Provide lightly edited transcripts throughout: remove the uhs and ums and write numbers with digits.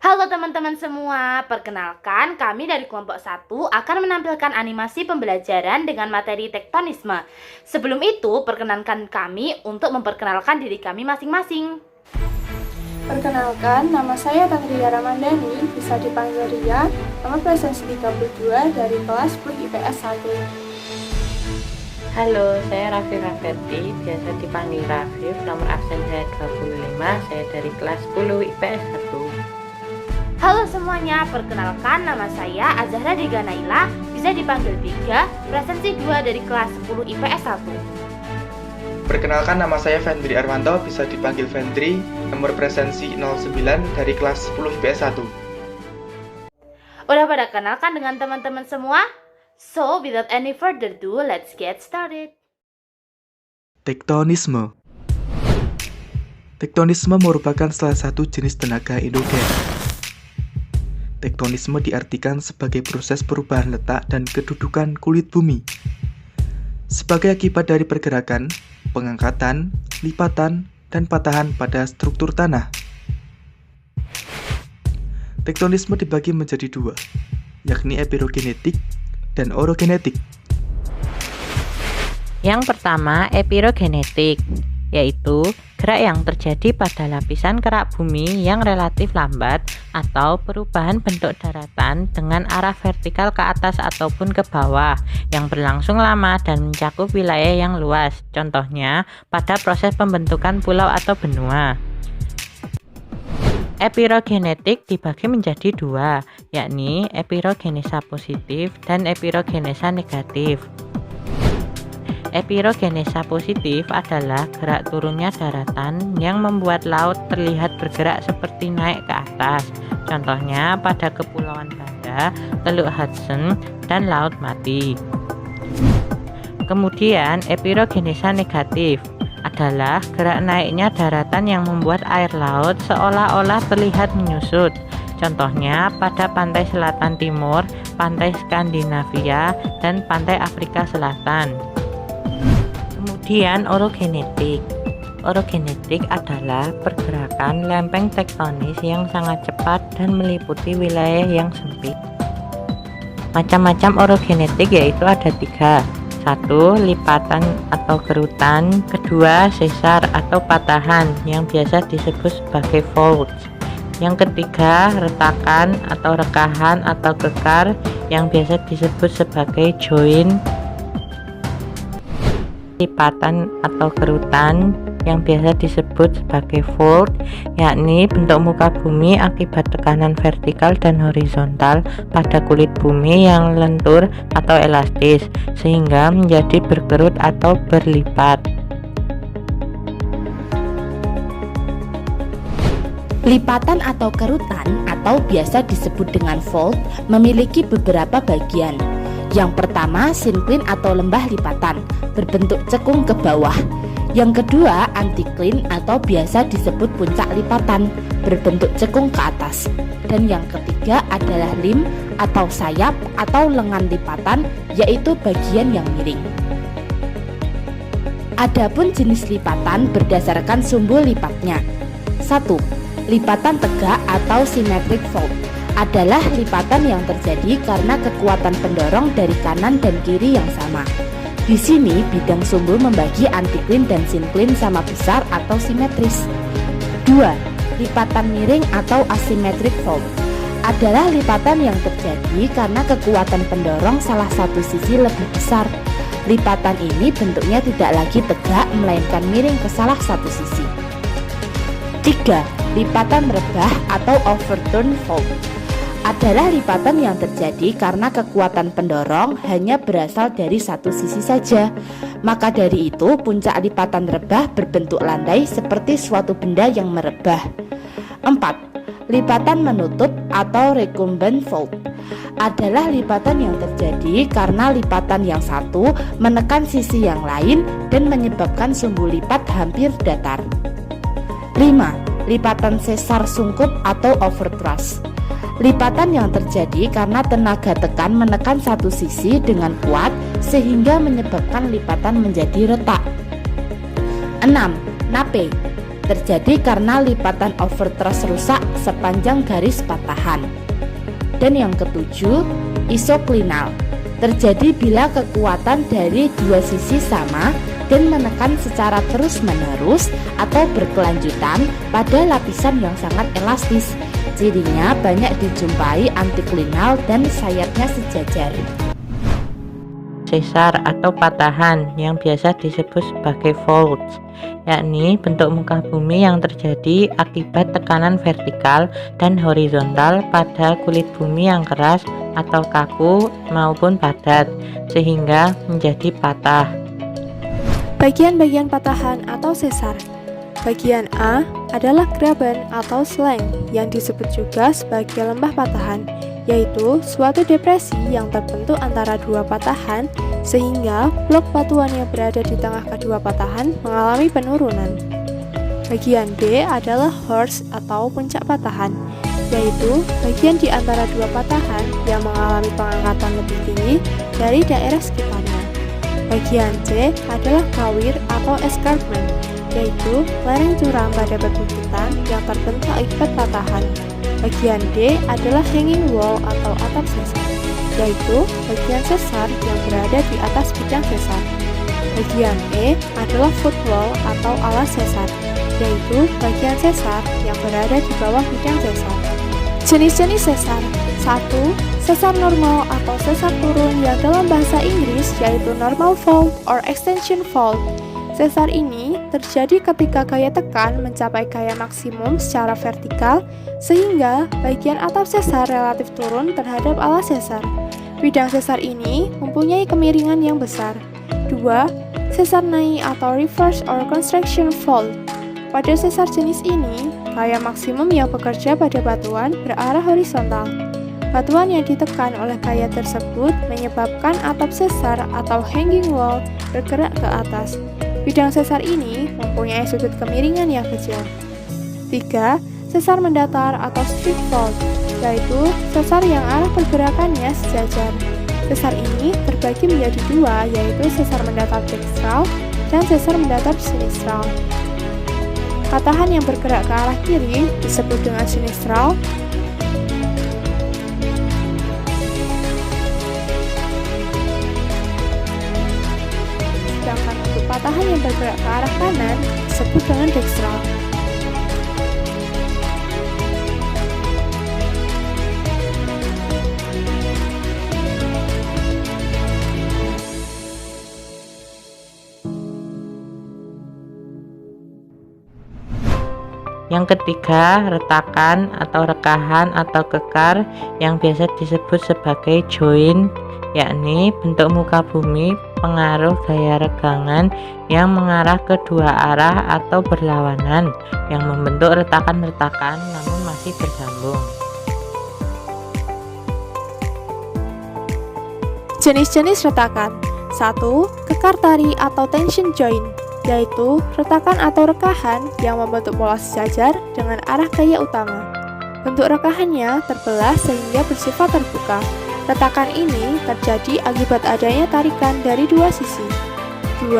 Halo teman-teman semua, perkenalkan kami dari kelompok 1 akan menampilkan animasi pembelajaran dengan materi tektonisme. Sebelum itu, perkenankan kami untuk memperkenalkan diri kami masing-masing. Perkenalkan, nama saya Tantria Ramandani, bisa dipanggil Ria, nomor presensi 32 dari kelas 10 IPS 1. Halo, saya Raffi Rafferti, biasa dipanggil Rafif, nomor absen saya 25, saya dari kelas 10 IPS 1. Halo semuanya, perkenalkan nama saya Azahra Dega Naila, bisa dipanggil 3, presensi 2 dari kelas 10 IPS 1. Perkenalkan, nama saya Fendri Arwanto, bisa dipanggil Fendri, nomor presensi 09 dari kelas 10 IPS 1. Udah pada kenalkan dengan teman-teman semua? So, without any further ado, let's get started. Tektonisme. Tektonisme merupakan salah satu jenis tenaga endogen. Tektonisme diartikan sebagai proses perubahan letak dan kedudukan kulit bumi. Sebagai akibat dari pergerakan, pengangkatan, lipatan, dan patahan pada struktur tanah. Tektonisme dibagi menjadi dua, yakni epirogenetik dan orogenetik. Yang pertama, epirogenetik, yaitu gerak yang terjadi pada lapisan kerak bumi yang relatif lambat atau perubahan bentuk daratan dengan arah vertikal ke atas ataupun ke bawah yang berlangsung lama dan mencakup wilayah yang luas, contohnya pada proses pembentukan pulau atau benua. Epirogenetik dibagi menjadi dua, yakni epirogenesa positif dan epirogenesa negatif. Epirogenesa positif adalah gerak turunnya daratan yang membuat laut terlihat bergerak seperti naik ke atas, contohnya pada Kepulauan Banda, Teluk Hudson, dan Laut Mati. Kemudian epirogenesa negatif adalah gerak naiknya daratan yang membuat air laut seolah-olah terlihat menyusut, contohnya pada pantai selatan timur, pantai Skandinavia, dan pantai Afrika Selatan. Kemudian orogenetik. Orogenetik adalah pergerakan lempeng tektonis yang sangat cepat dan meliputi wilayah yang sempit. Macam-macam orogenetik yaitu ada 3. 1. Lipatan atau kerutan. 2. Sesar atau patahan yang biasa disebut sebagai faults. Yang ketiga, retakan atau rekahan atau kekar yang biasa disebut sebagai join. Lipatan atau kerutan yang biasa disebut sebagai fault, yakni bentuk muka bumi akibat tekanan vertikal dan horizontal pada kulit bumi yang lentur atau elastis sehingga menjadi berkerut atau berlipat. Lipatan atau kerutan atau biasa disebut dengan fault memiliki beberapa bagian. Yang pertama, sinkline atau lembah lipatan berbentuk cekung ke bawah. Yang kedua, antikline atau biasa disebut puncak lipatan berbentuk cekung ke atas. Dan yang ketiga adalah lim atau sayap atau lengan lipatan, yaitu bagian yang miring. Adapun jenis lipatan berdasarkan sumbu lipatnya. 1. Lipatan tegak atau symmetric fault adalah lipatan yang terjadi karena kekuatan pendorong dari kanan dan kiri yang sama. Di sini bidang sumbu membagi antikline dan sinkline sama besar atau simetris. 2. Lipatan miring atau asymmetric fault adalah lipatan yang terjadi karena kekuatan pendorong salah satu sisi lebih besar. Lipatan ini bentuknya tidak lagi tegak melainkan miring ke salah satu sisi. 3. Lipatan rebah atau overturn fault adalah lipatan yang terjadi karena kekuatan pendorong hanya berasal dari satu sisi saja. Maka dari itu, puncak lipatan rebah berbentuk landai seperti suatu benda yang merebah. 4. Lipatan menutup atau recumbent fault adalah lipatan yang terjadi karena lipatan yang satu menekan sisi yang lain dan menyebabkan sumbu lipat hampir datar. 5. Lipatan sesar sungkup atau overthrust. Lipatan yang terjadi karena tenaga tekan menekan satu sisi dengan kuat sehingga menyebabkan lipatan menjadi retak. 6. Nape terjadi karena lipatan overthrust rusak sepanjang garis patahan. Dan yang ketujuh, isoklinal, terjadi bila kekuatan dari dua sisi sama dan menekan secara terus-menerus atau berkelanjutan pada lapisan yang sangat elastis. Cirinya banyak dijumpai antiklinal dan sayapnya sejajar. Sesar atau patahan yang biasa disebut sebagai faults, yakni bentuk muka bumi yang terjadi akibat tekanan vertikal dan horizontal pada kulit bumi yang keras atau kaku maupun padat, sehingga menjadi patah. Bagian-bagian patahan atau sesar. Bagian A adalah graben atau slang yang disebut juga sebagai lembah patahan, yaitu suatu depresi yang terbentuk antara dua patahan sehingga blok batuan yang berada di tengah kedua patahan mengalami penurunan. Bagian B adalah horst atau puncak patahan, yaitu bagian di antara dua patahan yang mengalami pengangkatan lebih tinggi dari daerah sekitarnya. Bagian C adalah kawir atau escarpment, yaitu lereng curam pada perbukitan yang terbentuk akibat patahan. Bagian D adalah hanging wall atau atap sesar, yaitu bagian sesar yang berada di atas bidang sesar. Bagian E adalah footwall atau alas sesar, yaitu bagian sesar yang berada di bawah bidang sesar. Jenis-jenis sesar. 1. Sesar normal atau sesar turun yang dalam bahasa Inggris yaitu normal fault or extension fault. Sesar ini terjadi ketika gaya tekan mencapai gaya maksimum secara vertikal sehingga bagian atap sesar relatif turun terhadap alas sesar. Bidang sesar ini mempunyai kemiringan yang besar. 2. Sesar naik atau reverse or construction fault. Pada sesar jenis ini, gaya maksimum yang bekerja pada batuan berarah horizontal. Batuan yang ditekan oleh gaya tersebut menyebabkan atap sesar atau hanging wall bergerak ke atas. Bidang sesar ini mempunyai sudut kemiringan yang kecil. 3. Sesar mendatar atau straight fault, yaitu sesar yang arah pergerakannya sejajar. Sesar ini terbagi menjadi dua, yaitu sesar mendatar dextral dan sesar mendatar sinistral. Patahan yang bergerak ke arah kiri disebut dengan sinistral. Sedangkan untuk patahan yang bergerak ke arah kanan disebut dengan dextral. Yang ketiga, retakan atau rekahan atau kekar yang biasa disebut sebagai joint, yakni bentuk muka bumi pengaruh gaya regangan yang mengarah ke dua arah atau berlawanan yang membentuk retakan-retakan namun masih bersambung. Jenis-jenis retakan. 1. Kekar tari atau tension joint, yaitu retakan atau rekahan yang membentuk pola sejajar dengan arah gaya utama. Bentuk rekahannya terbelah sehingga bersifat terbuka. Retakan ini terjadi akibat adanya tarikan dari dua sisi. 2.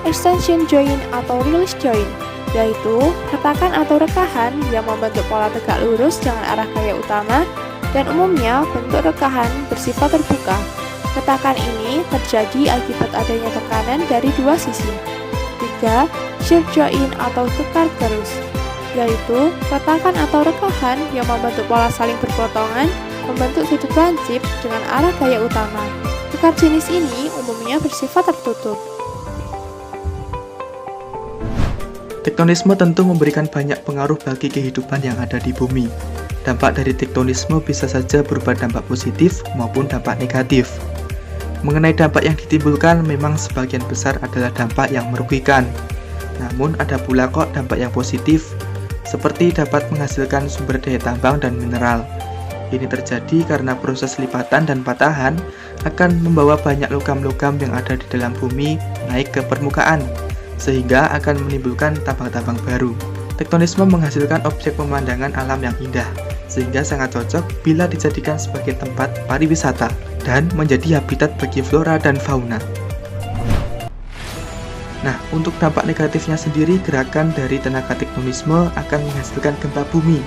Extension joint atau release joint, yaitu retakan atau rekahan yang membentuk pola tegak lurus dengan arah gaya utama dan umumnya bentuk rekahan bersifat terbuka. Retakan ini terjadi akibat adanya tekanan dari dua sisi. 3. Shear joint atau kekar terus, yaitu retakan atau rekahan yang membentuk pola saling berpotongan membentuk sudut lancip dengan arah gaya utama. Kekar jenis ini umumnya bersifat tertutup. Tektonisme tentu memberikan banyak pengaruh bagi kehidupan yang ada di bumi. Dampak dari tektonisme bisa saja berupa dampak positif maupun dampak negatif. Mengenai dampak yang ditimbulkan, memang sebagian besar adalah dampak yang merugikan. Namun ada pula kok dampak yang positif, seperti dapat menghasilkan sumber daya tambang dan mineral. Ini terjadi karena proses lipatan dan patahan akan membawa banyak logam-logam yang ada di dalam bumi naik ke permukaan, sehingga akan menimbulkan tambang-tambang baru. Tektonisme menghasilkan objek pemandangan alam yang indah, sehingga sangat cocok bila dijadikan sebagai tempat pariwisata dan menjadi habitat bagi flora dan fauna. Nah, untuk dampak negatifnya sendiri, gerakan dari tenaga tektonisme akan menghasilkan gempa bumi,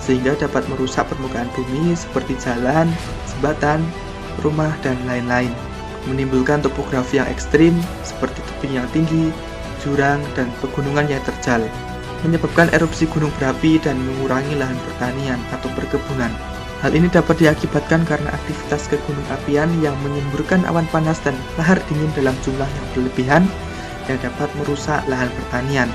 sehingga dapat merusak permukaan bumi seperti jalan, jembatan, rumah, dan lain-lain. Menimbulkan topografi yang ekstrim seperti tebing yang tinggi, jurang, dan pegunungan yang terjal. Menyebabkan erupsi gunung berapi dan mengurangi lahan pertanian atau perkebunan. Hal ini dapat diakibatkan karena aktivitas kegunung apian yang menyemburkan awan panas dan lahar dingin dalam jumlah yang berlebihan yang dapat merusak lahan pertanian.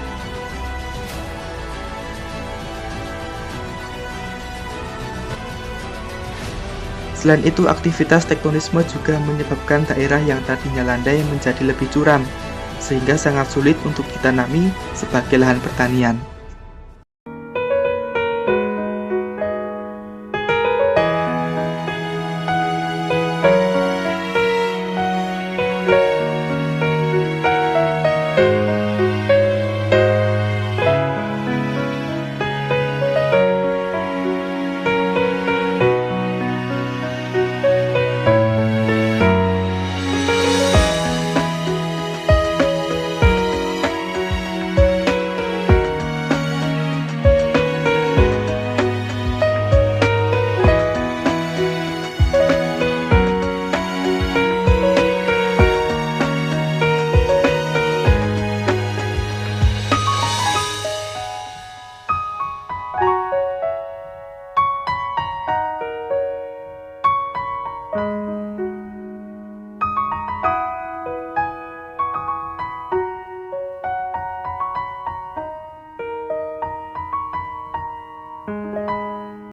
Selain itu, aktivitas tektonisme juga menyebabkan daerah yang tadinya landai menjadi lebih curam, sehingga sangat sulit untuk ditanami sebagai lahan pertanian.